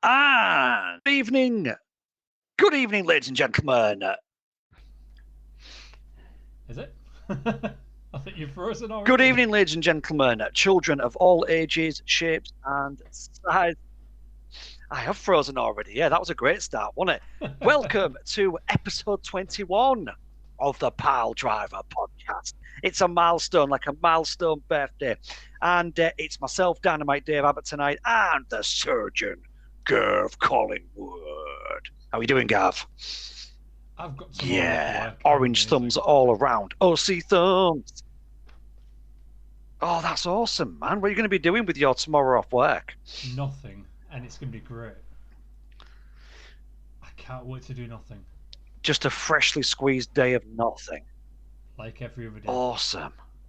And good evening, ladies and gentlemen. Is it? I think you've frozen already. Good evening, ladies and gentlemen, children of all ages, shapes, and sizes. I have frozen already. Yeah, that was a great start, wasn't it? Welcome to episode 21 of the Piledriver Podcast. It's a milestone, like a milestone birthday. And it's myself, Dynamite Dave Abbott, tonight, and the surgeon, Gav Collingwood. How are you doing, Gav? I've got some orange thumbs all around. OC thumbs. Oh, that's awesome, man. What are you going to be doing with your tomorrow off work? Nothing, and it's going to be great. I can't wait to do nothing. Just a freshly squeezed day of nothing. Like every other day.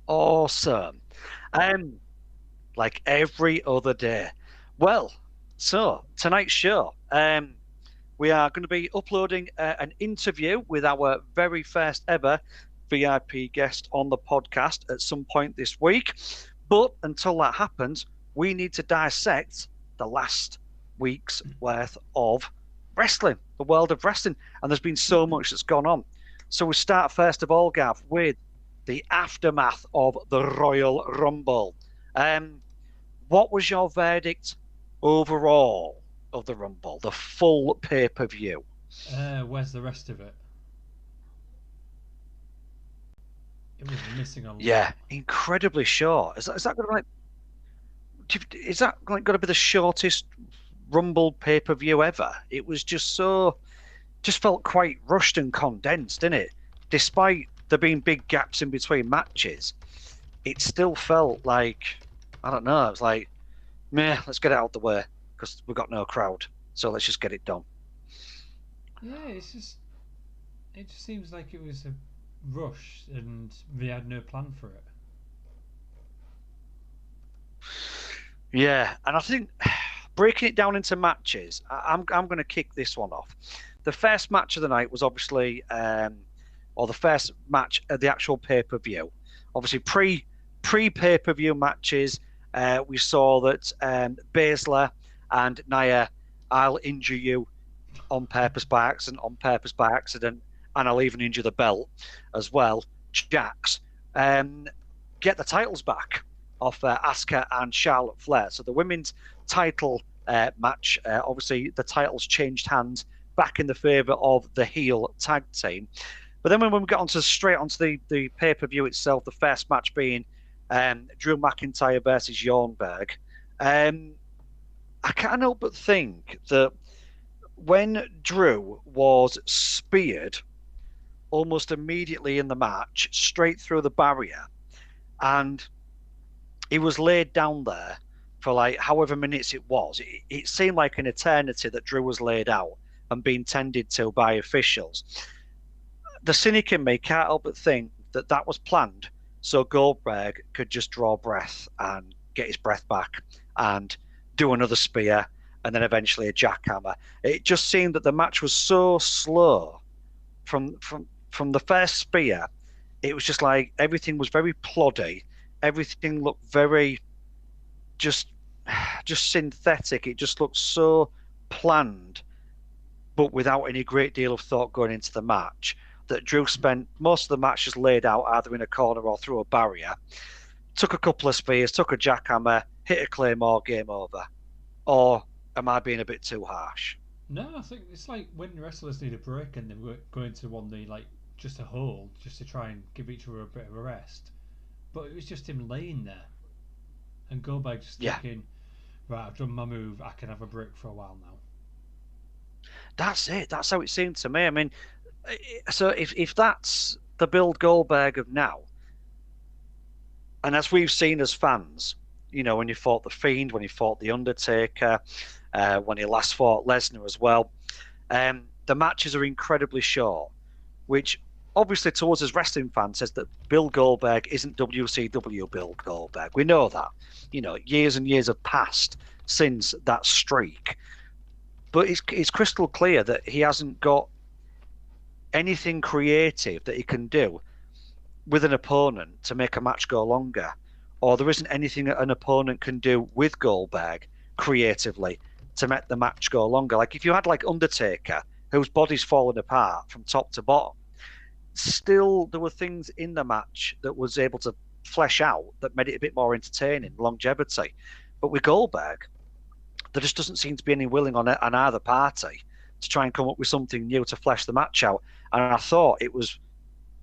Awesome. Like every other day. Well, so tonight's show, we are going to be uploading an interview with our very first ever VIP guest on the podcast at some point this week. But until that happens, we need to dissect the last week's worth of wrestling, the world of wrestling. And there's been so much that's gone on. So we start first of all, Gav, with the aftermath of the Royal Rumble. What was your verdict overall of the Rumble, the full pay-per-view? Where's the rest of it? It was missing a lot. Yeah, incredibly short. Is that going to going to be the shortest Rumble pay-per-view ever? It was just felt quite rushed and condensed, didn't it? Despite there being big gaps in between matches, it still felt like, I don't know, it was like, meh, let's get it out the way because we've got no crowd, so let's just get it done. Yeah, it just seems like it was a rush and they had no plan for it. Yeah, and I think breaking it down into matches, I'm going to kick this one off. The first match of the night was obviously, or the first match of the actual pay-per-view. Obviously, pre-pay-per-view matches, we saw that Baszler and Nia, I'll injure you on purpose by accident, and I'll even injure the belt as well. Jax get the titles back off Asuka and Charlotte Flair. So the women's title match, obviously the titles changed hands back in the favour of the heel tag team. But then when we got straight onto the pay-per-view itself, the first match being Drew McIntyre versus Jornberg, I can't help but think that when Drew was speared almost immediately in the match, straight through the barrier, and he was laid down there for like however minutes it was, it seemed like an eternity that Drew was laid out and being tended to by officials. The cynic in me can't help but think that was planned so Goldberg could just draw breath and get his breath back and do another spear and then eventually a jackhammer. It just seemed that the match was so slow from the first spear. It was just like everything was very ploddy. Everything looked very just synthetic. It just looked so planned, but without any great deal of thought going into the match, that Drew spent most of the match just laid out either in a corner or through a barrier, took a couple of spears, took a jackhammer, hit a claymore, game over. Or am I being a bit too harsh? No, I think it's like when wrestlers need a break and they go into one, they like just a hold, just to try and give each other a bit of a rest. But it was just him laying there. And Goldberg just thinking, right, I've done my move, I can have a break for a while now. That's it. That's how it seemed to me. I mean, so if that's the Bill Goldberg of now, and as we've seen as fans, you know, when he fought The Fiend, when he fought The Undertaker, when he last fought Lesnar as well, the matches are incredibly short, which obviously to us as wrestling fans says that Bill Goldberg isn't WCW Bill Goldberg. We know that. You know, years and years have passed since that streak. But it's crystal clear that he hasn't got anything creative that he can do with an opponent to make a match go longer. Or there isn't anything that an opponent can do with Goldberg creatively to make the match go longer. Like if you had like Undertaker, whose body's falling apart from top to bottom, still there were things in the match that was able to flesh out that made it a bit more entertaining, longevity. But with Goldberg, there just doesn't seem to be any willing on either party to try and come up with something new to flesh the match out. And I thought it was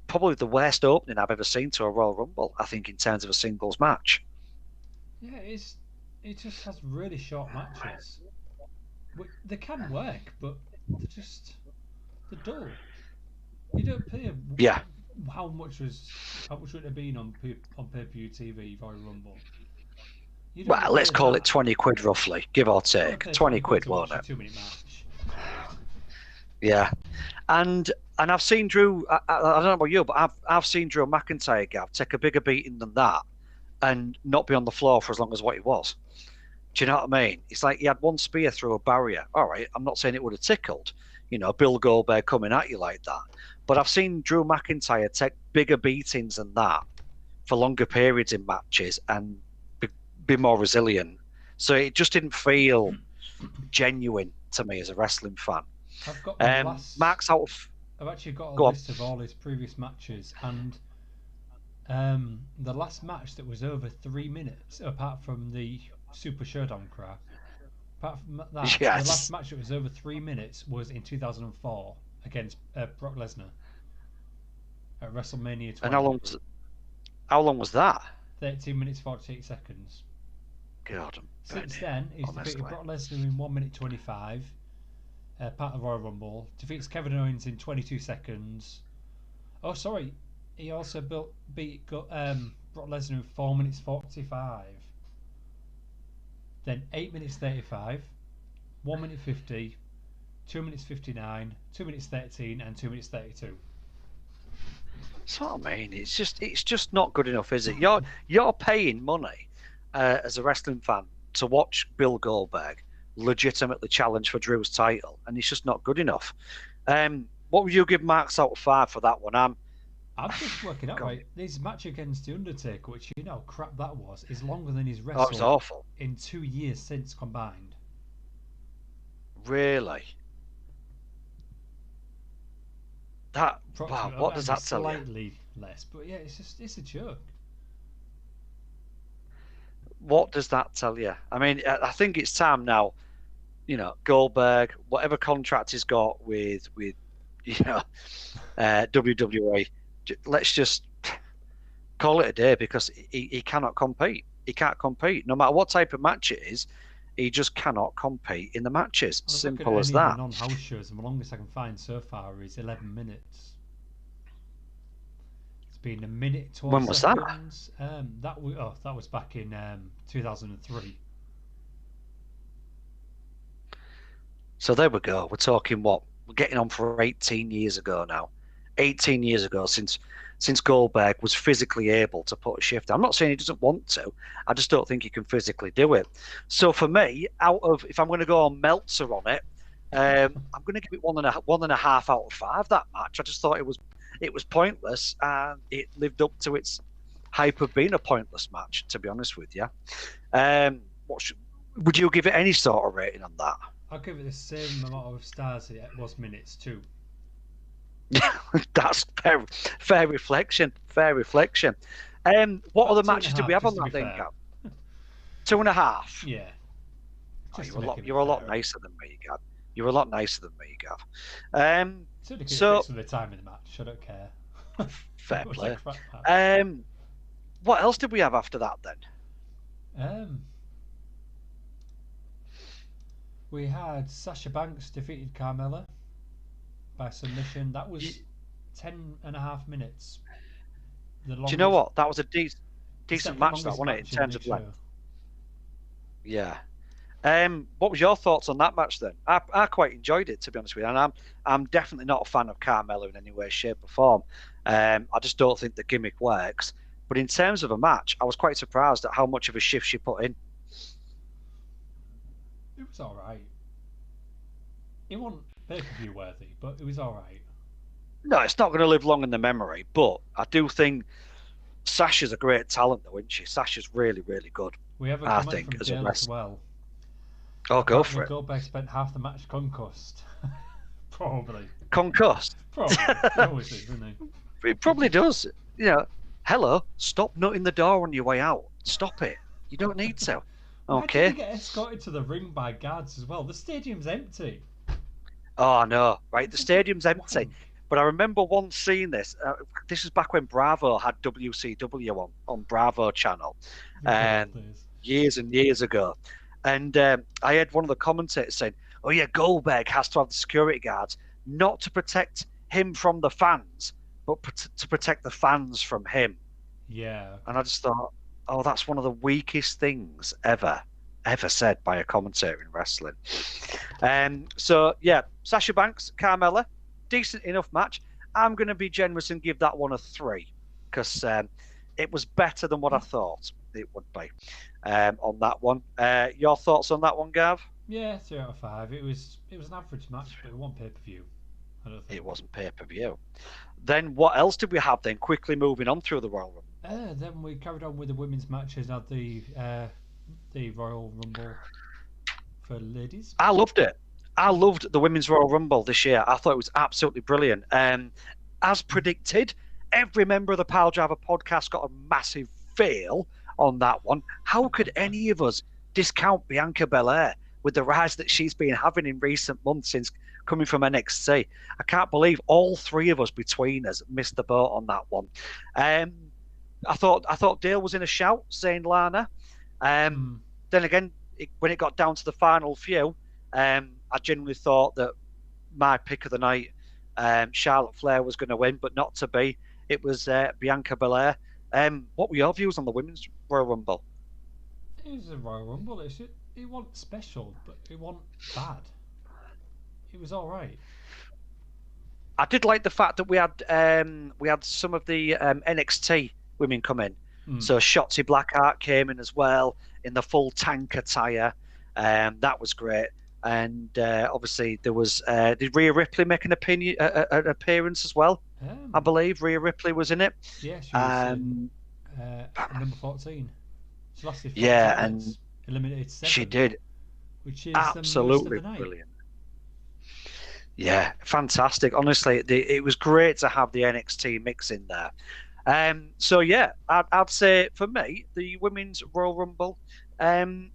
probably the worst opening I've ever seen to a Royal Rumble, I think, in terms of a singles match. Yeah, it just has really short matches. They can work, but they're dull. You don't pay how much would it have been on pay-per-view TV Royal Rumble? Well, let's call it 20 quid roughly, give or take. 20 quid, won't it? 2-minute match. Yeah, and I've seen Drew. I don't know about you, but I've seen Drew McIntyre, Gav, take a bigger beating than that, and not be on the floor for as long as what he was. Do you know what I mean? It's like he had one spear through a barrier. All right, I'm not saying it would have tickled, Bill Goldberg coming at you like that, but I've seen Drew McIntyre take bigger beatings than that for longer periods in matches and be more resilient. So it just didn't feel genuine to me as a wrestling fan. I've got Mark's out of. I've actually got a list of all his previous matches, and the last match that was over 3 minutes, apart from the Super Showdown crap, apart from that, the last match that was over 3 minutes was in 2004 against Brock Lesnar at WrestleMania 20. And how long was that? 13 minutes 48 seconds. God, since then, he's defeated Brock Lesnar in 1 minute 25. Part of the Royal Rumble, defeats Kevin Owens in 22 seconds. Oh, sorry, he also beat Brock Lesnar in 4 minutes 45. Then 8 minutes 35, 1 minute 50, 2 minutes 59, 2 minutes 13, and 2 minutes 32. That's what I mean. It's just not good enough, is it? You're paying money as a wrestling fan to watch Bill Goldberg legitimately challenge for Drew's title, and it's just not good enough. What would you give Marks out of 5 for that one? I'm just working out right. His match against The Undertaker, which you know how crap that was, is longer than he's wrestled it was awful. In 2 years since combined. Really? Wow, what does that tell you? Slightly less, but yeah, it's a joke. What does that tell you? I mean, I think it's time now. Goldberg, whatever contract he's got with WWE, let's just call it a day, because he cannot compete. He can't compete. No matter what type of match it is, he just cannot compete in the matches. Simple as that. Non-house shows, and the longest I can find so far is 11 minutes. It's been a minute 12 when was seconds. That was back in 2003. So there we go. We're talking we're getting on for 18 years ago now. 18 years ago since Goldberg was physically able to put a shift. I'm not saying he doesn't want to. I just don't think he can physically do it. So for me, if I'm going to go on Meltzer on it, I'm going to give it 1.5 out of 5. That match, I just thought it was pointless, and it lived up to its hype of being a pointless match, to be honest with you. Would you give it any sort of rating on that? I'll give it the same amount of stars it was minutes too. That's fair reflection. Fair reflection. What other matches did we have on that thing, Gav? 2.5. Yeah. You're a lot nicer than me, Gav. You're a lot nicer than me, Gav. So for the time in the match, I don't care. Fair play. What else did we have after that then? We had Sasha Banks defeated Carmella by submission. That was 10.5 minutes. Do you know what? That was a decent match, that wasn't it, in terms of length? Yeah. What was your thoughts on that match then? I quite enjoyed it, to be honest with you, and I'm definitely not a fan of Carmella in any way, shape, or form. I just don't think the gimmick works. But in terms of a match, I was quite surprised at how much of a shift she put in. It was all right. It wasn't pay-per-view worthy, but it was all right. No, it's not going to live long in the memory, but I do think Sasha's a great talent, though, isn't she? Sasha's really, really good. We have a comment from Dale as well. Oh, go Apparently, for it. Goldberg spent half the match concussed. Probably. Concussed. Probably. He always is, doesn't he? It probably does. Hello, stop nutting the door on your way out. Stop it. You don't need to. Why did he Okay. get escorted to the ring by guards as well? The stadium's empty. Oh, no. Right, the stadium's empty. Wank. But I remember once seeing this. This is back when Bravo had WCW on Bravo channel. Years and years ago. And I had one of the commentators saying, oh, yeah, Goldberg has to have the security guards, not to protect him from the fans, but to protect the fans from him. Yeah. And I just thought, oh, that's one of the weakest things ever said by a commentator in wrestling. So, yeah, Sasha Banks, Carmella, decent enough match. I'm going to be generous and give that one a 3 because it was better than what I thought it would be on that one. Your thoughts on that one, Gav? Yeah, 3 out of 5. It was an average match, but it wasn't pay-per-view. I don't think. It wasn't pay-per-view. Then what else did we have then? Quickly moving on through the Royal Rumble. Then we carried on with the women's matches at the Royal Rumble for ladies. I loved it. I loved the Women's Royal Rumble this year. I thought it was absolutely brilliant. As predicted, every member of the Piledriver Podcast got a massive fail on that one. How could any of us discount Bianca Belair with the rise that she's been having in recent months since coming from NXT? I can't believe all three of us between us missed the boat on that one. I thought Dale was in a shout saying Lana. Then again, when it got down to the final few, I genuinely thought that my pick of the night, Charlotte Flair, was going to win, but not to be. It was Bianca Belair. What were your views on the Women's Royal Rumble? It was a Royal Rumble. It wasn't special, but it wasn't bad. It was all right. I did like the fact that we had some of the NXT women come in. So Shotzi Blackheart came in as well in the full tank attire. That was great. And obviously there was did Rhea Ripley make an appearance as well? I believe Rhea Ripley was in it. Yeah, she was number 14. She lasted 5 minutes, and eliminated 7. She did. Which is absolutely brilliant. Yeah, fantastic. Honestly, it was great to have the NXT mix in there. So yeah, I'd say for me the Women's Royal Rumble. I'm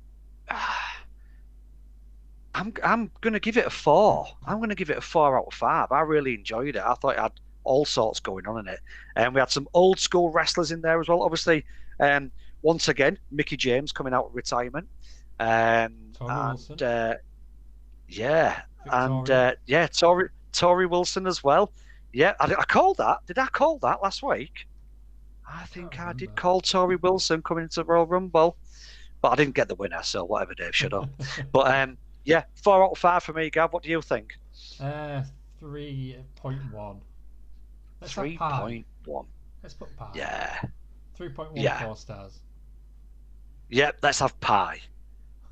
going to give it a 4. I'm going to give it a 4 out of 5. I really enjoyed it. I thought it had all sorts going on in it. And we had some old school wrestlers in there as well. Obviously, once again, Mickie James coming out of retirement. Tori Wilson. Tori Wilson as well. Yeah, I called that. Did I call that last week? I think I did call Tori Wilson coming into the Royal Rumble. But I didn't get the winner, so whatever, Dave, shut up. But yeah, 4 out of 5 for me, Gav. What do you think? 3.1. 3.1. Let's put pie. Yeah. 3.1 Yeah. 4 stars. Yep, let's have pie.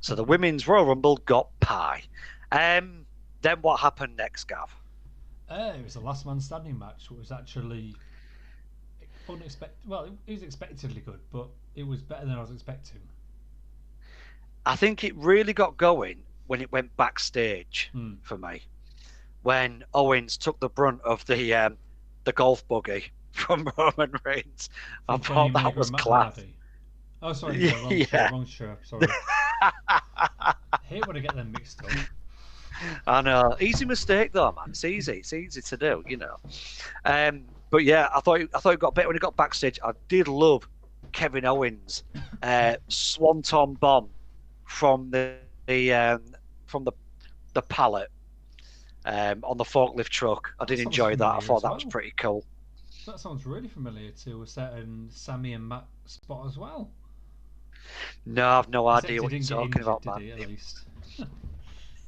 So the Women's Royal Rumble got pie. Then what happened next, Gav? It was a last man standing match. It was actually unexpected. Well, it was expectedly good, but it was better than I was expecting. I think it really got going when it went backstage for me. When Owens took the brunt of the golf buggy from Roman Reigns. I thought that was class. Oh, sorry. Wrong shirt. Sorry. I hate when I get them mixed up. I know. Easy mistake though, man. It's easy. It's easy to do, you know. But yeah, I thought it got better when it got backstage. I did love Kevin Owens' swanton bomb from the pallet on the forklift truck. I did enjoy that. I thought that was pretty cool. That sounds really familiar to a certain Sammy and Matt spot as well. No, I've no idea what you're talking about, man. At least.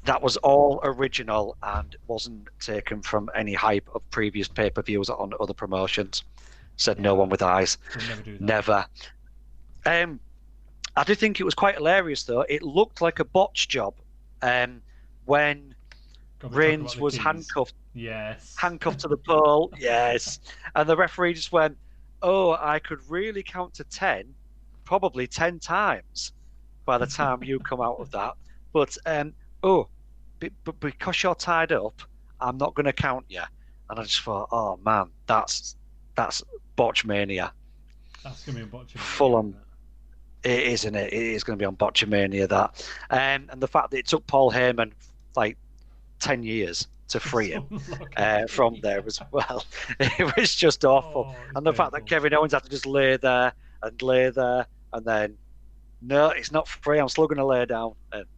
That was all original and wasn't taken from any hype of previous pay-per-views on other promotions. Said no one with eyes. We'll never do that. Never. I did think it was quite hilarious, though. It looked like a botch job when Reigns was handcuffed. Yes. Handcuffed to the pole. Yes. And the referee just went, oh, I could really count to 10, probably 10 times by the time you come out of that. But but because you're tied up, I'm not going to count you. And I just thought, oh man, that's Botchmania. That's going to be Botchmania. Full on. It is, isn't it? It is going to be on Botchmania, that. And the fact that it took Paul Heyman like 10 years to free him from there as well. It was just awful. And the fact that Kevin Owens had to just lay there, and then, no, it's not free. I'm still going to lay down.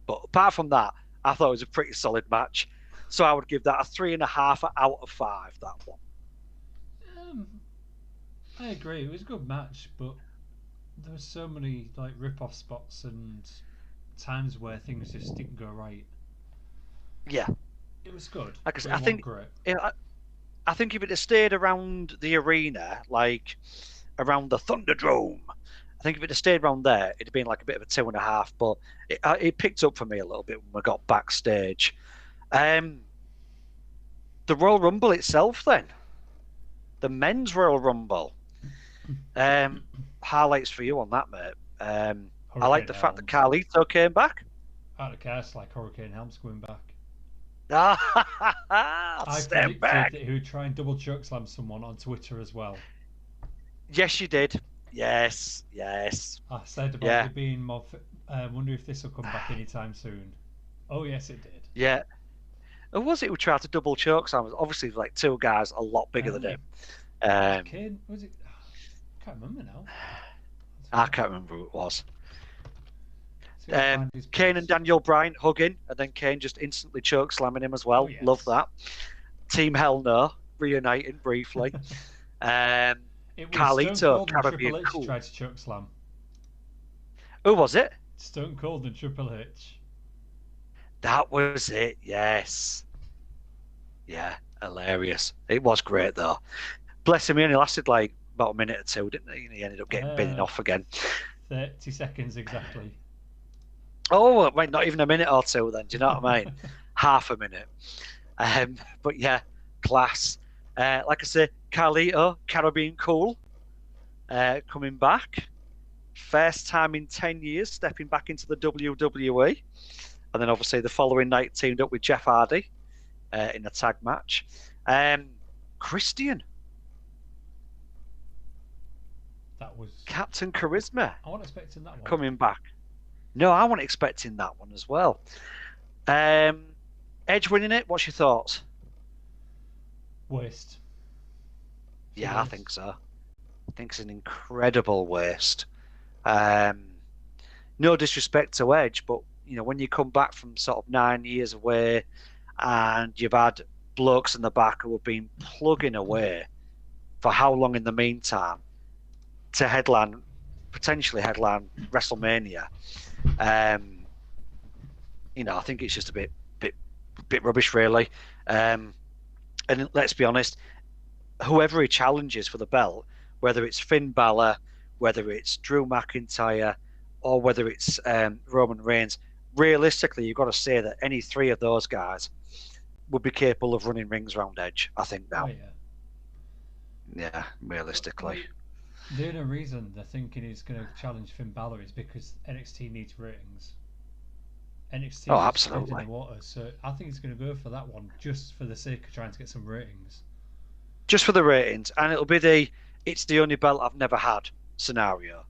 But apart from that, I thought it was a pretty solid match. So I would give that a 3.5 out of 5, that one. I agree. It was a good match, but there were so many like rip-off spots and times where things just didn't go right. Yeah. It was good. I think if it had stayed around the arena, like around the Thunderdome, I think if it had stayed around there, it'd have been like a bit of a 2.5. But it picked up for me a little bit when we got backstage. The Royal Rumble itself, then, the men's Royal Rumble. Highlights for you on that, mate. I like the fact that Carlito came back. Out of cast, like Hurricane Helms coming back. I predicted that he would try and double chokeslam someone on Twitter as well. Yes, you did. Yes. I said about it being more. Wonder if this will come back anytime soon. Oh yes, it did. Yeah. Who was it who tried to double chokeslam? Obviously, like two guys a lot bigger than him. Kane, was it? I can't remember now. I can't remember who it was. Kane and Daniel Bryan hugging, and then Kane just instantly choke slamming him as well. Yes. Love that. Team Hell No reuniting briefly. It was Carlito, Stone Cold and Caribbean Triple H cool. tried to choke slam. Who was it? Stone Cold and Triple H. That was it. Yes. Yeah, hilarious. It was great though. Bless him, he only lasted like about a minute or two, didn't he? He ended up getting binning off again. 30 seconds exactly. Oh, wait, not even a minute or two then. Do you know what I mean? Half a minute. But yeah, class. Like I say, Carlito, Caribbean Cool, coming back. First time in 10 years stepping back into the WWE. And then obviously the following night teamed up with Jeff Hardy in a tag match. Christian. That was Captain Charisma. I wasn't expecting that one. Coming back. No, I wasn't expecting that one as well. Edge winning it. What's your thoughts? Waste. Yeah, I think so. I think it's an incredible waste. No disrespect to Edge, but you know, when you come back from sort of 9 years away and you've had blokes in the back who have been plugging away for how long in the meantime to potentially headline WrestleMania, you know, I think it's just a bit rubbish, really. And let's be honest, whoever he challenges for the belt, whether it's Finn Balor, whether it's Drew McIntyre, or whether it's Roman Reigns, realistically, you've got to say that any three of those guys would be capable of running rings around Edge, I think, now. Oh, Yeah, realistically. The only reason they're thinking he's going to challenge Finn Balor is because NXT needs ratings. NXT is absolutely. dead in the water, so I think he's going to go for that one just for the sake of trying to get some ratings. Just for the ratings, and it'll be it's the only belt I've never had scenario.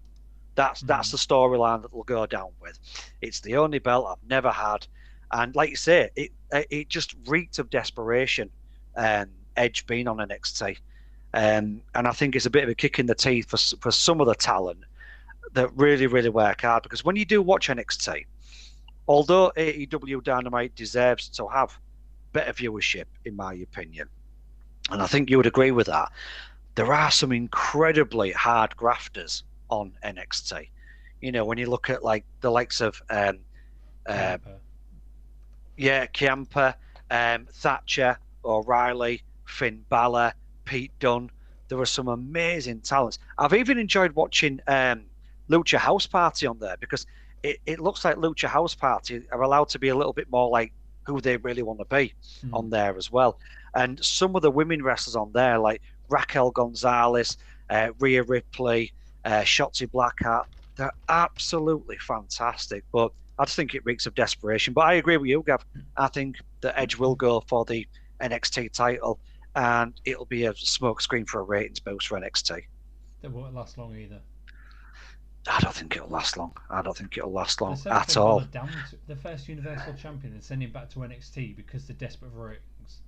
That's the storyline that will go down with. It's the only belt I've never had, and like you say, it just reeked of desperation. Edge being on NXT, and I think it's a bit of a kick in the teeth for some of the talent that really work hard. Because when you do watch NXT, although AEW Dynamite deserves to have better viewership, in my opinion, and I think you would agree with that, there are some incredibly hard grafters on NXT. You know, when you look at like the likes of Ciampa, Thatcher, O'Reilly, Finn Balor, Pete Dunne, there were some amazing talents. I've even enjoyed watching Lucha House Party on there, because it looks like Lucha House Party are allowed to be a little bit more like who they really want to be on there as well. And some of the women wrestlers on there, like Raquel Gonzalez, Rhea Ripley, Shotzi Blackheart, they're absolutely fantastic. But I just think it reeks of desperation. But I agree with you, Gav. I think that Edge will go for the NXT title, and it'll be a smokescreen for a ratings boost for NXT. That won't last long either. I don't think it'll last long. I don't think it'll last long at all. Down to the first Universal Champion and sending him back to NXT because they're desperate for ratings.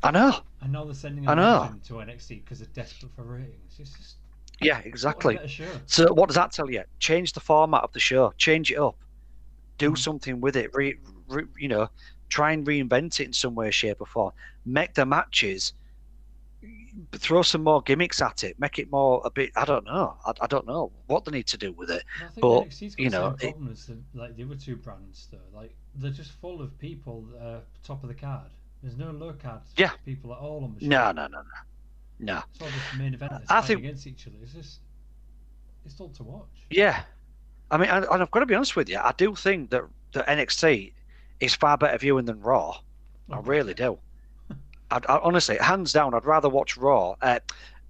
I know. And now they're sending him to NXT because they're desperate for ratings. It's just exactly. So what does that tell you? Change the format of the show. Change it up. Do something with it. Try and reinvent it in some way, shape, or form. Make the matches. Throw some more gimmicks at it. Make it more a bit. I don't know. I don't know what they need to do with it. Well, I think NXT's got the same problem as the other two brands, though. Like they're just full of people that are top of the card. There's no low card people at all on the show. No. It's all just main event fighting against each other. It's dull to watch. Yeah, I mean, and I've got to be honest with you. I do think that NXT is far better viewing than Raw. I really do. I honestly, hands down, I'd rather watch Raw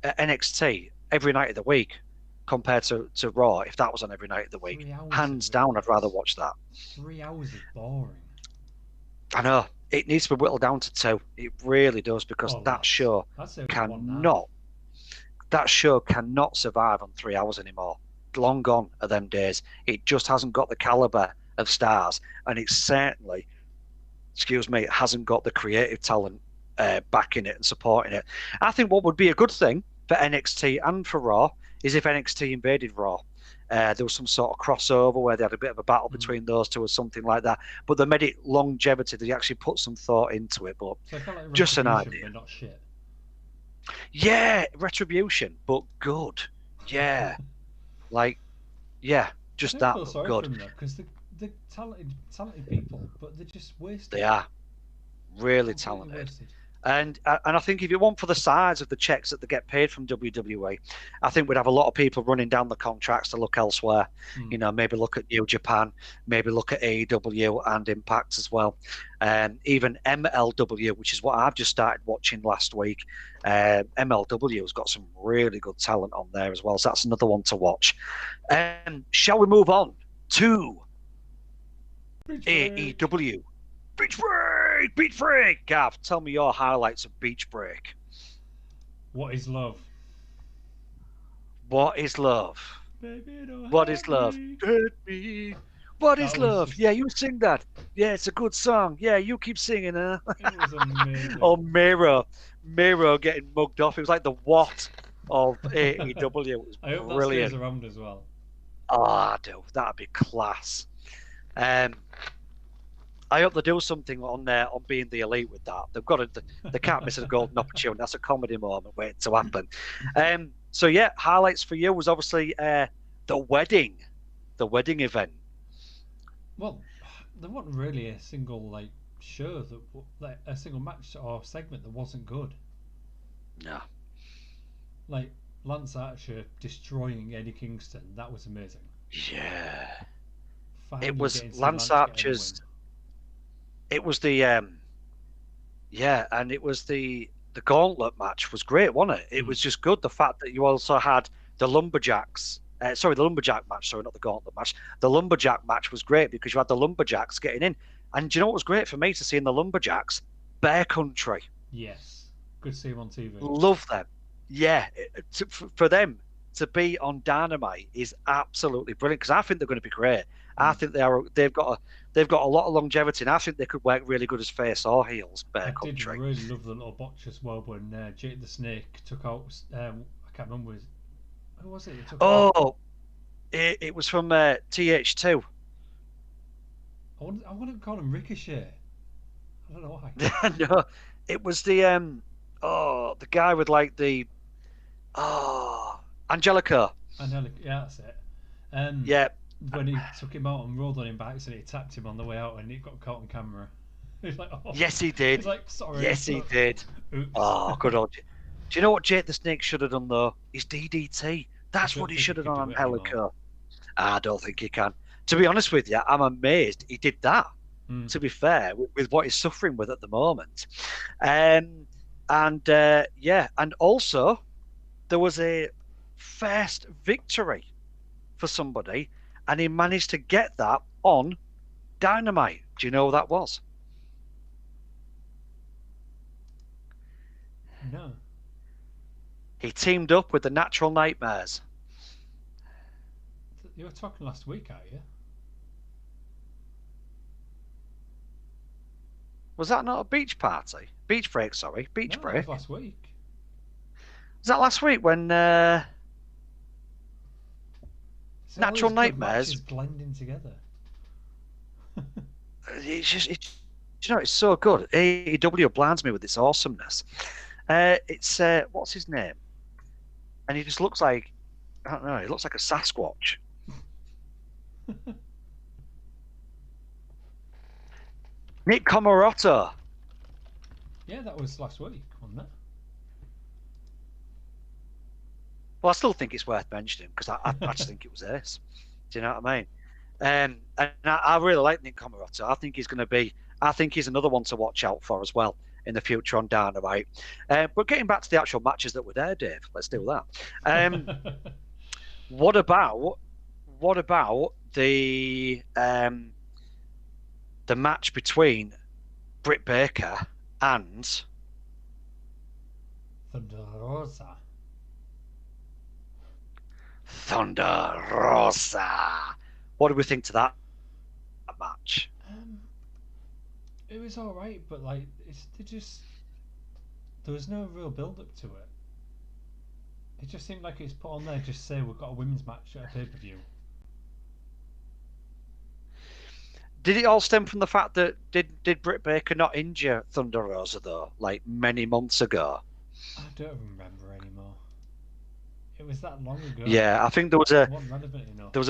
NXT every night of the week compared to Raw if that was on every night of the week. Hands down, I'd rather watch that. 3 hours is boring. I know. It needs to be whittled down to 2. It really does, because that show cannot survive on 3 hours anymore. Long gone are them days. It just hasn't got the caliber of stars, and it certainly, hasn't got the creative talent backing it and supporting it. I think what would be a good thing for NXT and for Raw is if NXT invaded Raw. There was some sort of crossover where they had a bit of a battle between those two or something like that. But they made it longevity. They actually put some thought into it. But so like just an idea. But not shit. Yeah, Retribution, but good. Yeah. Just that, but good. Because they're talented people, but they're just wasted. They are. Really talented. Wasted. And I think if it weren't for the size of the checks that they get paid from WWE, I think we'd have a lot of people running down the contracts to look elsewhere. Maybe look at New Japan, maybe look at AEW and Impact as well. Even MLW, which is what I've just started watching last week. MLW has got some really good talent on there as well, so that's another one to watch. Shall we move on to AEW? Beach Break! Gav, tell me your highlights of Beach Break. What is love? What is love? Baby, what is love? Hurt me. What is love? Just... Yeah, you sing that. Yeah, it's a good song. Yeah, you keep singing, huh? It was amazing. Miro getting mugged off. It was like the what of AEW. It was I hope brilliant. That stays around as well. Oh, I do. That'd be class. I hope they do something on there on Being the Elite with that. They've got to. They can't miss a golden opportunity. That's a comedy moment waiting to happen. So yeah, highlights for you was obviously the wedding event. Well, there wasn't really a single show a single match or segment that wasn't good. No. Like Lance Archer destroying Eddie Kingston, that was amazing. Yeah. Finally it was Lance Archer's. It was the and it was the gauntlet match was great, wasn't it? It was just good. The fact that you also had the Lumberjacks. The Lumberjack match. Sorry, not the gauntlet match. The Lumberjack match was great because you had the Lumberjacks getting in. And do you know what was great for me to see in the Lumberjacks? Bear Country. Yes. Good to see them on TV. Love them. Yeah. For them to be on Dynamite is absolutely brilliant because I think they're going to be great. I think they've got a lot of longevity, and I think they could work really good as face or heels. Bear Country. I did really love the little botch as well when Jake the Snake took out. I can't remember who was it. It was from TH2. I want to call him Ricochet. I don't know why. No, it was the guy with Angelico. Yeah, that's it. Yeah. When he took him out and rolled on him by accident, he tapped him on the way out and it got caught on camera. He's like, oh. Yes, he did. He's like, sorry. Yes, he did. Oops. Oh, good old. Do you know what Jake the Snake should have done though? Is DDT. That's what he should have done on Angelico. I don't think he can. To be honest with you, I'm amazed he did that. To be fair, with what he's suffering with at the moment, and also there was a first victory for somebody, and he managed to get that on Dynamite. Do you know who that was? No. He teamed up with the Natural Nightmares. You were talking last week, are you? Was that not a beach party? Beach break, sorry. Beach No, break. that was last week. Was that last week when See, Natural all these good Nightmares? matches blending together. It's so good. AEW blinds me with its awesomeness. It's what's his name? And he just looks like, I don't know, he looks like a Sasquatch. Nick Comoroto. Yeah, that was last week, wasn't it? Well, I still think it's worth mentioning because I just think it was this. Do you know what I mean? And I really like Nick Comoroto. I think he's another one to watch out for as well in the future on Dynamite. But getting back to the actual matches that were there, Dave, let's do that. What about the match between Britt Baker and Thunder Rosa? What do we think to that match? It was all right, but like there was no real build up to it. It just seemed like it's put on there just say we've got a women's match at a pay-per-view. Did it all stem from the fact that did Britt Baker not injure Thunder Rosa though, like many months ago? I don't remember anymore. It was that long ago. Yeah, I think there was a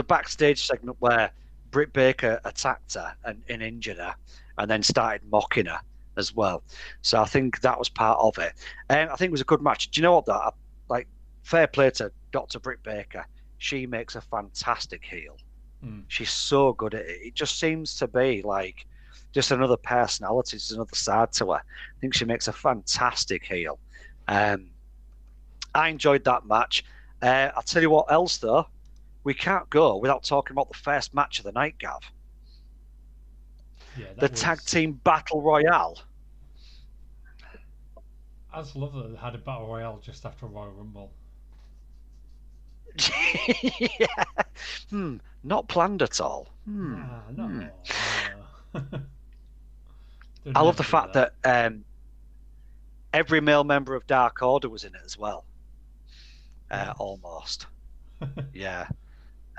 backstage segment where Britt Baker attacked her and injured her, and then started mocking her as well. So I think that was part of it. I think it was a good match. Do you know what? That like fair play to Dr. Britt Baker. She makes a fantastic heel. She's so good at it. It just seems to be like just another personality, just another side to her. I think she makes a fantastic heel. I enjoyed that match. I'll tell you what else, though. We can't go without talking about the first match of the night, Gav. Yeah, the Tag Team Battle Royale. I just love that they had a Battle Royale just after Royal Rumble. Yeah. Not planned at all. No. I love the fact that every male member of Dark Order was in it as well. Almost. Yeah.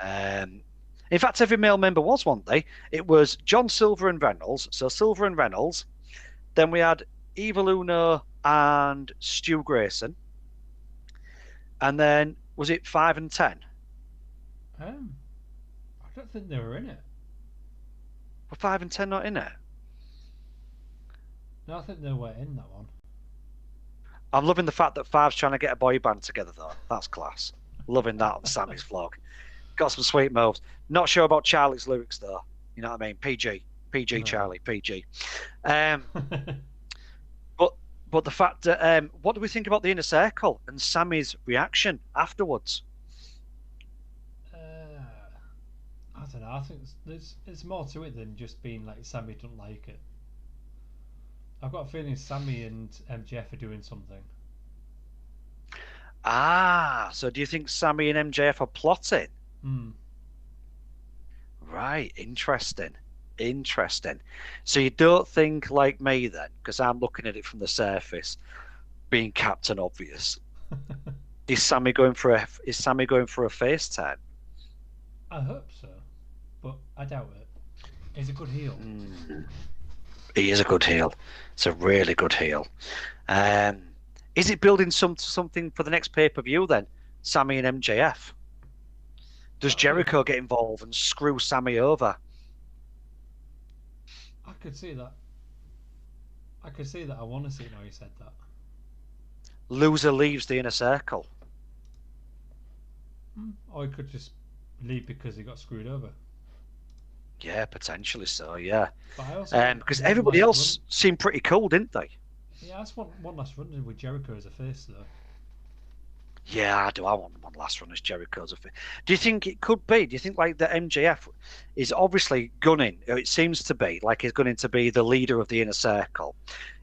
In fact, every male member was, weren't they? It was John Silver and Reynolds. So Silver and Reynolds. Then we had Evil Uno and Stu Grayson. And then, was it 5 and 10? I don't think they were in it. Were 5 and 10 not in it? No, I think they were in that one. I'm loving the fact that 5's trying to get a boy band together, though. That's class. Loving that on Sammy's vlog. Got some sweet moves. Not sure about Charlie's lyrics, though. You know what I mean? PG. No. Charlie. PG. But the fact that... what do we think about the Inner Circle and Sammy's reaction afterwards? I don't know. I think there's more to it than just being like Sammy don't like it. I've got a feeling Sammy and MJF are doing something. So do you think Sammy and MJF are plotting? Right, interesting. So you don't think like me then, because I'm looking at it from the surface, being Captain Obvious. Is Sammy going for a face turn? I hope so, but I doubt it. He's a good heel. He is a good heel. It's a really good heel. Is it building something for the next pay-per-view then? Sammy and MJF? Does Jericho get involved and screw Sammy over? I could see that. I want to see it now you said that. Loser leaves the Inner Circle. Or he could just leave because he got screwed over. Yeah, potentially so, yeah. But I also because everybody else seemed pretty cool, didn't they? Yeah, that's one last run with Jericho as a face, though. Yeah, I do. I want one last run as Jericho's. Do you think it could be? Do you think like the MJF is obviously gunning? Or it seems to be like he's gunning to be the leader of the inner circle.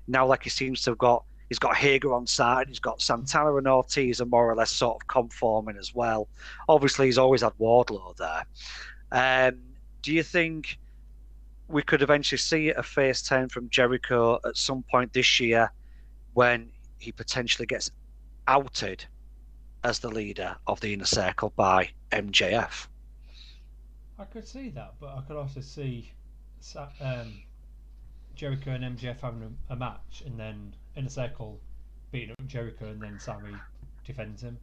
Now, like he seems to have got, he's got Hager on side. He's got Santana and Ortiz are more or less sort of conforming as well. Obviously, he's always had Wardlow there. Do you think we could eventually see a face turn from Jericho at some point this year when he potentially gets outed as the leader of the inner circle by MJF? I could see that, but I could also see Jericho and MJF having a match, and then Inner Circle beating up Jericho, and then Sammy defends him.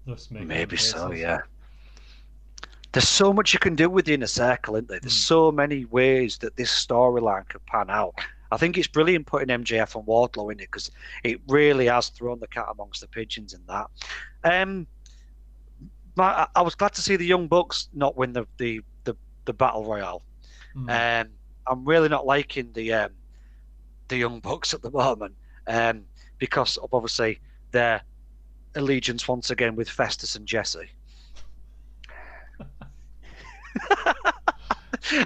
Thus making Maybe so, yeah. There's so much you can do with the inner circle, isn't there? There's so many ways that this storyline could pan out. I think it's brilliant putting MJF and Wardlow in it because it really has thrown the cat amongst the pigeons in that. I was glad to see the Young Bucks not win the Battle Royale. I'm really not liking the Young Bucks at the moment because of obviously their allegiance once again with Festus and Jesse.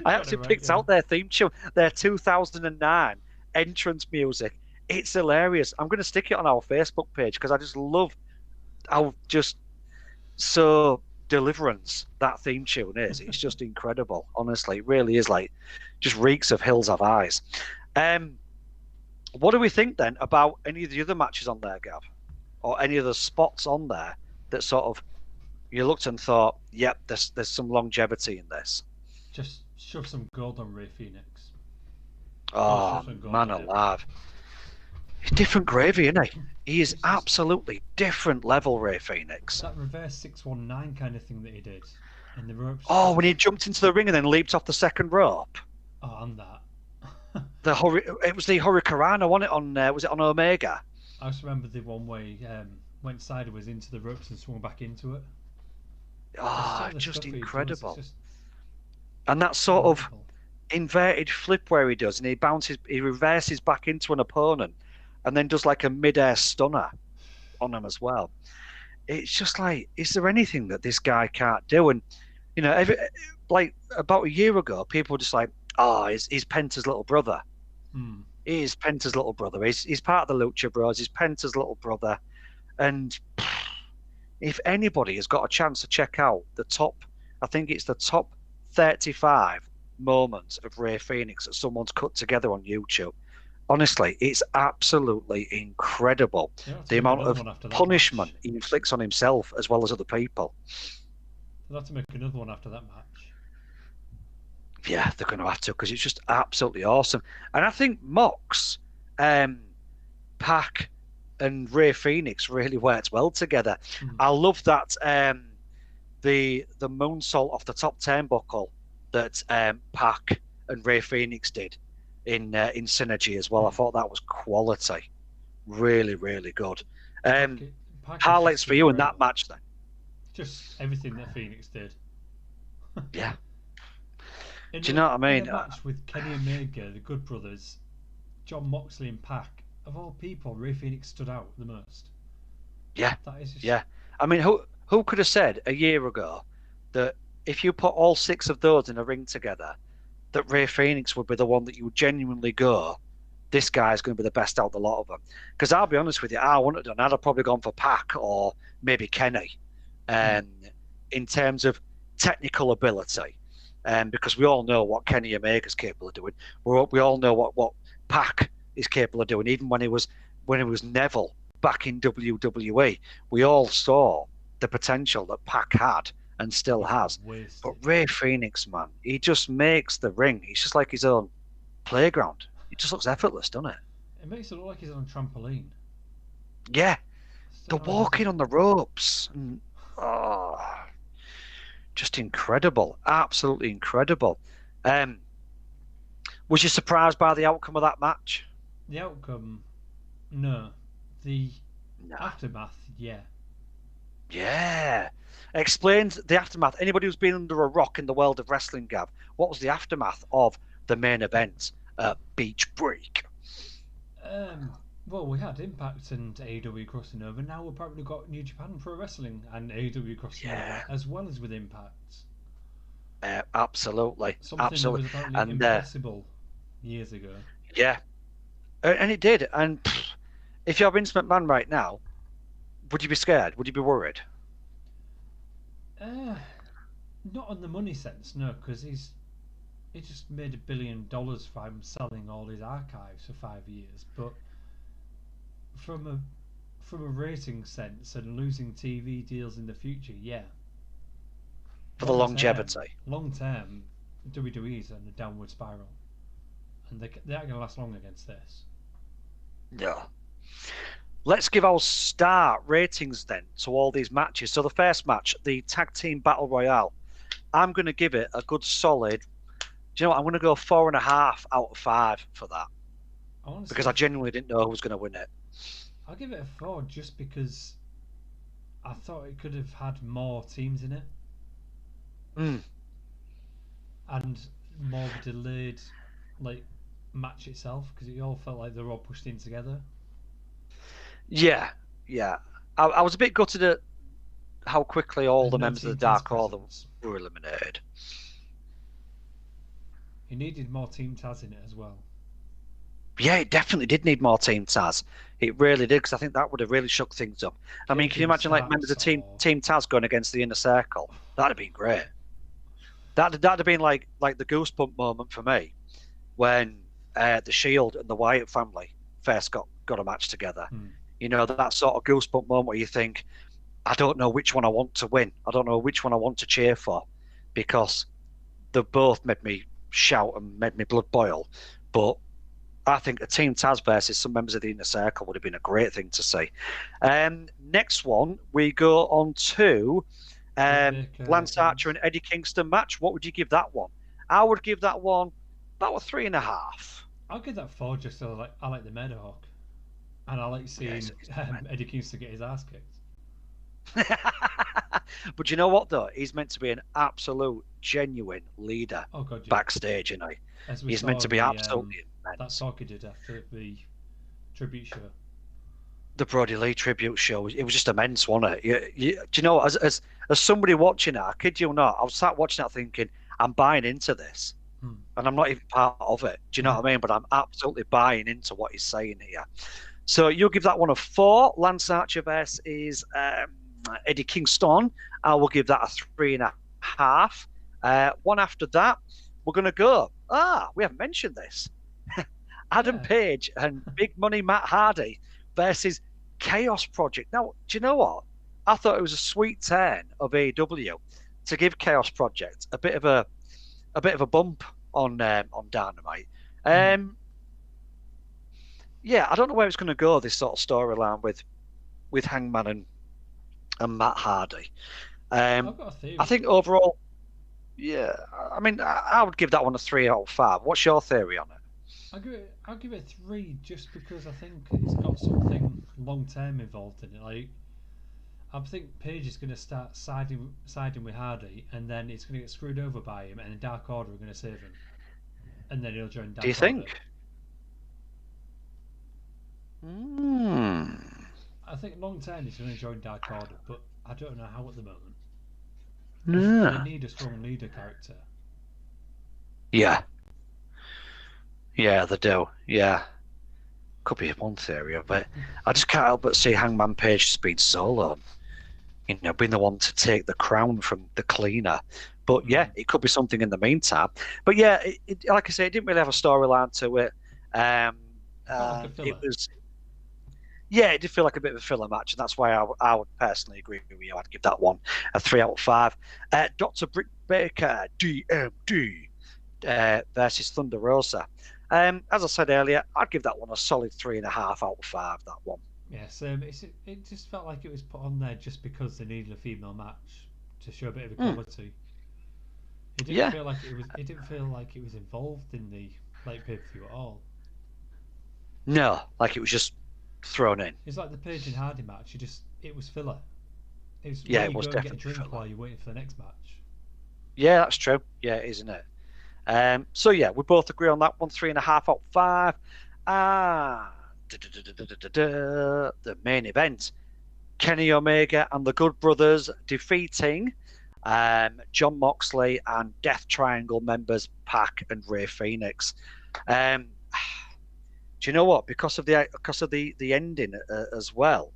I actually picked out their theme tune, their 2009 entrance music. It's hilarious. I'm going to stick it on our Facebook page because I just love how just so Deliverance that theme tune is. It's just incredible. Honestly, it really is like just reeks of Hills Have Eyes. What do we think then about any of the other matches on there, Gav? Or any of the spots on there that sort of you looked and thought, yep, there's some longevity in this? Just shove some gold on Rey Fenix. Oh, man alive. He's different gravy, isn't he? He is absolutely different level, Rey Fenix. That reverse 619 kind of thing that he did in the ropes. Oh, when he jumped into the ring and then leaped off the second rope. Oh, and that. It was the Hurricanrana, wasn't it? Was it on Omega? I just remember the one where he went sideways into the ropes and swung back into it. Oh, just incredible. And that sort of inverted flip where he does, and he reverses back into an opponent, and then does like a mid-air stunner on him as well. It's just like, is there anything that this guy can't do? And you know, like about a year ago, people were just like, "Oh, he's Penta's little brother. He is Penta's little brother. He's part of the Lucha Bros. He's Penta's little brother." And if anybody has got a chance to check out the top, I think it's the top 35 moments of Rey Fenix that someone's cut together on YouTube. Honestly, it's absolutely incredible. The amount of punishment he inflicts on himself as well as other people. They'll have to make another one after that match. Yeah, they're going to have to because it's just absolutely awesome. And I think Mox, Pac, and Rey Fenix really worked well together. I love that the moonsault off the top turnbuckle that Pac and Rey Fenix did in Synergy as well. I thought that was quality, really, really good. Highlights for you in that match then? Just everything that Phoenix did. Yeah. Do you know what I mean? In a match with Kenny Omega, the Good Brothers, John Moxley and Pac, of all people, Rey Fenix stood out the most. Yeah. That is just... Yeah. I mean, who could have said a year ago that if you put all six of those in a ring together, that Rey Fenix would be the one that you would genuinely go, this guy's going to be the best out of the lot of them? Because I'll be honest with you, I wouldn't have done. I'd have probably gone for Pac or maybe Kenny, in terms of technical ability. Because we all know what Kenny Omega's capable of doing. We all know what Pac is capable of doing. Even when it was Neville back in WWE, we all saw the potential that Pac had and still has. But Rey Fenix, man, he just makes the ring. He's just like his own playground. It just looks effortless, doesn't it? It makes it look like he's on a trampoline. Yeah, the walking on the ropes. And, just incredible, absolutely incredible. Was you surprised by the outcome of that match? The outcome, no. The aftermath, yeah. Yeah. Explain the aftermath. Anybody who's been under a rock in the world of wrestling, Gav, what was the aftermath of the main event at Beach Break? Well, we had Impact and AEW crossing over. Now we've probably got New Japan Pro Wrestling and AEW crossing over, as well as with Impact. Absolutely, Something that absolutely, was apparently and impossible years ago. yeah, and it did. And if you're Vince McMahon right now, would you be scared? Would you be worried? Not on the money sense, no, because he just made $1 billion from selling all his archives for 5 years. But from a rating sense and losing TV deals in the future, yeah. For the longevity. Long term, WWE's on a downward spiral, and they aren't going to last long against this. Yeah. Let's give our star ratings then to all these matches. So the first match, the Tag Team Battle Royale, I'm going to give it a good solid. Do you know what? I'm going to go 4.5 out of 5 for that. Because I genuinely didn't know who was going to win it. I'll give it a 4 just because I thought it could have had more teams in it. And more of a delayed match itself, because it all felt like they were all pushed in together. Yeah. I was a bit gutted at how quickly all the members of the Dark Order were eliminated. You needed more Team Taz in it as well. Yeah, it definitely did need more Team Taz. It really did, because I think that would have really shook things up. I mean, can you imagine members of Team Taz going against the Inner Circle? That'd have been great. That'd have been like the goosebump moment for me when the Shield and the Wyatt family first got a match together. You know, that sort of goosebump moment where you think, I don't know which one I want to win. I don't know which one I want to cheer for, because they both made me shout and made me blood boil. But I think a Team Taz versus some members of the Inner Circle would have been a great thing to see. Next one, we go on to Lance Archer and Eddie Kingston match. What would you give that one? I would give that one about a 3.5. I'll give that 4 just so I like the Meadowhawk. And I like seeing Eddie Kingston get his ass kicked. But you know what, though? He's meant to be an absolute, genuine leader backstage, you know. He's meant to be absolutely immense. That talk he did after the tribute show. The Brody Lee tribute show, it was just immense, wasn't it? Do you know, as somebody watching it, I kid you not, I was sat watching that thinking, I'm buying into this. And I'm not even part of it. Do you know what I mean? But I'm absolutely buying into what he's saying here. So you'll give that one a 4. Lance Archer versus Eddie Kingston. I will give that a 3.5. One after that, we're going to go. We haven't mentioned this. Adam Page and Big Money Matt Hardy versus Chaos Project. Now, do you know what? I thought it was a sweet turn of AEW to give Chaos Project a bit of a bump on Dynamite. Yeah, I don't know where it's going to go, this sort of storyline with Hangman and Matt Hardy. I've got a theory. I think overall, yeah, I mean, I would give that one a 3 out of 5. What's your theory on it? I'll give it 3 just because I think it's got something long term involved in it. Like, I think Page is going to start siding with Hardy, and then it's going to get screwed over by him, and the Dark Order are going to save him, and then he'll join Dark Order. Do you think? I think long term he's going to join Dark Order, but I don't know how at the moment. They need a strong leader character. Yeah, they do. Yeah, could be one theory of it. I just can't help but see Hangman Page just being solo, you know, being the one to take the crown from the cleaner. But yeah, it could be something in the meantime. But yeah, it, like I say, it didn't really have a storyline to it. It was. Yeah, it did feel like a bit of a filler match, and that's why I would personally agree with you. I'd give that one a 3 out of 5. Dr. Britt Baker, DMD, versus Thunder Rosa. As I said earlier, I'd give that one a solid 3.5 out of 5, that one. Yes, it just felt like it was put on there just because they needed a female match to show a bit of equality. It didn't feel like it didn't feel like it was involved in the pay-per-view at all. No, like it was just thrown in. It's like the Page and Hardy match. It was filler. It was definitely get a drink filler while you're waiting for the next match. Yeah, that's true. Yeah, it is, isn't it? So yeah, we both agree on that one. 3.5 out of 5. the main event. Kenny Omega and the Good Brothers defeating John Moxley and Death Triangle members Pac and Rey Fenix. Do you know what? Because of the ending as well,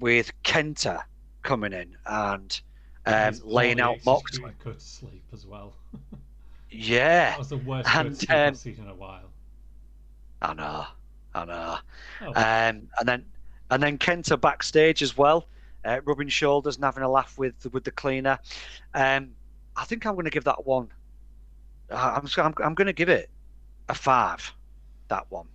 with Kenta coming in and laying out Moxley. Go to sleep as well. Yeah, that was the worst sleep I've seen in a while. I know. Oh. And then Kenta backstage as well, rubbing shoulders and having a laugh with the cleaner. I think I'm going to give that one. I'm going to give it a 5. That one.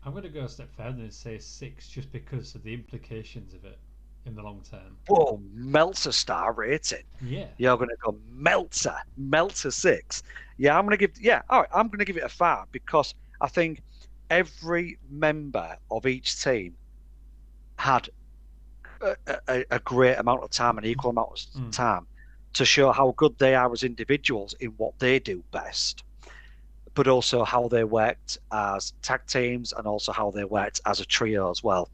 I'm going to go a step further and say 6, just because of the implications of it in the long term. Whoa, Meltzer star rating. Yeah. You're going to go Meltzer 6. Yeah, I'm going to give. Yeah, all right. I'm going to give it a 5 because I think every member of each team had a great amount of time, an equal amount of time, to show how good they are as individuals in what they do best, but also how they worked as tag teams and also how they worked as a trio as well.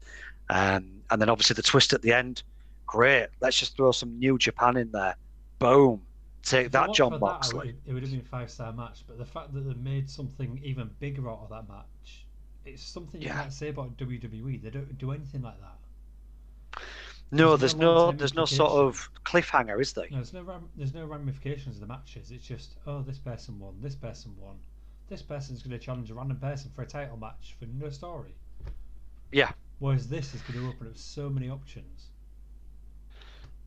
And then obviously the twist at the end, great. Let's just throw some New Japan in there. Boom. Take that, John Moxley. It would have been a 5-star match, but the fact that they made something even bigger out of that match, it's something you can't say about WWE. They don't do anything like that. No, there's no sort of cliffhanger, is there? No, there's no ramifications of the matches. It's just, this person won, this person won. This person's going to challenge a random person for a title match for no story. Yeah. Whereas this is going to open up so many options.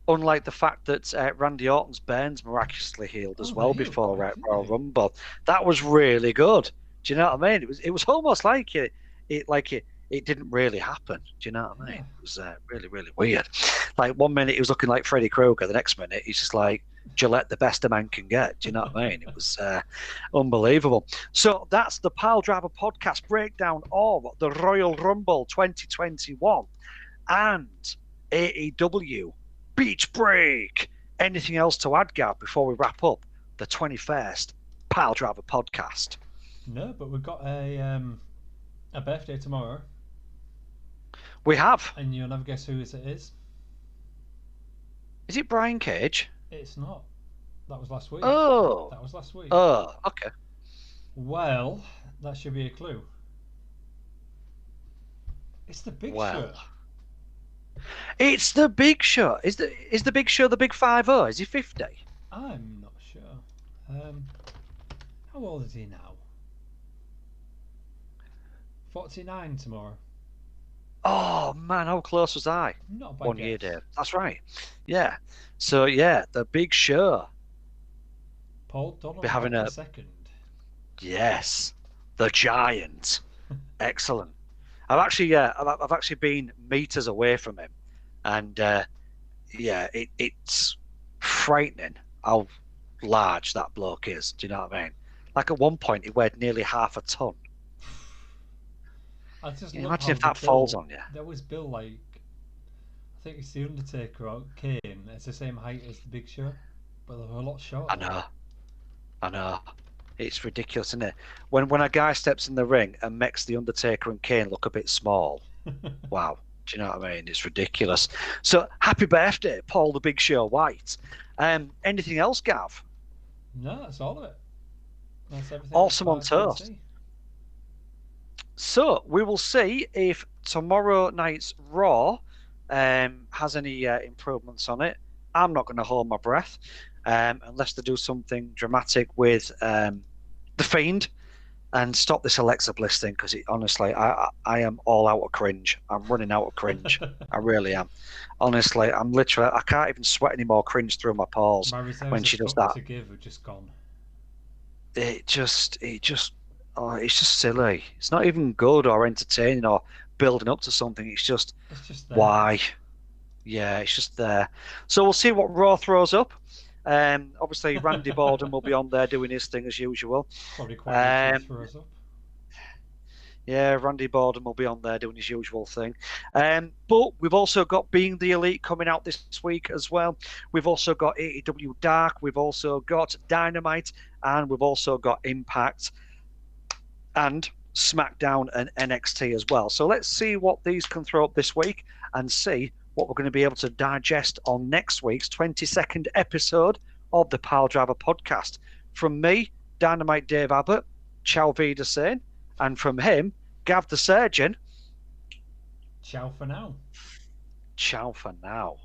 Unlike the fact that Randy Orton's burns miraculously healed as well before Royal Rumble, that was really good. Do you know what I mean? It was almost like it didn't really happen. Do you know what I mean? It was really, really weird. Like 1 minute he was looking like Freddy Krueger, the next minute he's just like Gillette, the best a man can get. Do you know what I mean? It was unbelievable. So that's the Piledriver Podcast breakdown of the Royal Rumble 2021 and AEW Beach Break. Anything else to add, Gav, before we wrap up the 21st Piledriver Podcast? No, but we've got a birthday tomorrow. We have. And you'll never guess who it is. Is it Brian Cage? It's not. That was last week. Oh. That was last week. Oh, okay. Well, that should be a clue. It's the Big Show. It's the Big Show. Is the Big Show the Big 5-0? Is he 50? I'm not sure. How old is he now? 49 tomorrow. Oh man, how close was I? Not a bad 1 year, Dave. That's right. Yeah. So yeah, the Big Show. Paul Donald be having a second. Yes, the Giant. Excellent. I've actually been meters away from him, and it's frightening how large that bloke is. Do you know what I mean? Like at one point, he weighed nearly half a ton. Imagine if that falls on you. There was Bill, like, I think it's the Undertaker or Kane. It's the same height as the Big Show, but they were a lot shorter. I know. It's ridiculous, isn't it? When a guy steps in the ring and makes the Undertaker and Kane look a bit small. Wow. Do you know what I mean? It's ridiculous. So happy birthday, Paul the Big Show White. Anything else, Gav? No, that's all of it. That's everything. Awesome on toast. So we will see if tomorrow night's Raw has any improvements on it. I'm not going to hold my breath unless they do something dramatic with The Fiend and stop this Alexa Bliss thing, because honestly, I am all out of cringe. I'm running out of cringe. I really am. Honestly, I can't even sweat any more cringe through my pores when she does that. To give are just gone. It's just silly. It's not even good or entertaining or building up to something. It's just there. Why? Yeah, it's just there. So we'll see what Raw throws up. Obviously, Randy Borden will be on there doing his thing as usual. Probably quite throws up. Yeah, Randy Borden will be on there doing his usual thing. But we've also got Being the Elite coming out this week as well. We've also got AEW Dark. We've also got Dynamite. And we've also got Impact. And SmackDown and NXT as well. So let's see what these can throw up this week and see what we're going to be able to digest on next week's 22nd episode of the Piledriver Podcast. From me, Dynamite Dave Abbott, Ciao Vida Sane, and from him, Gav the Surgeon. Ciao for now. Ciao for now.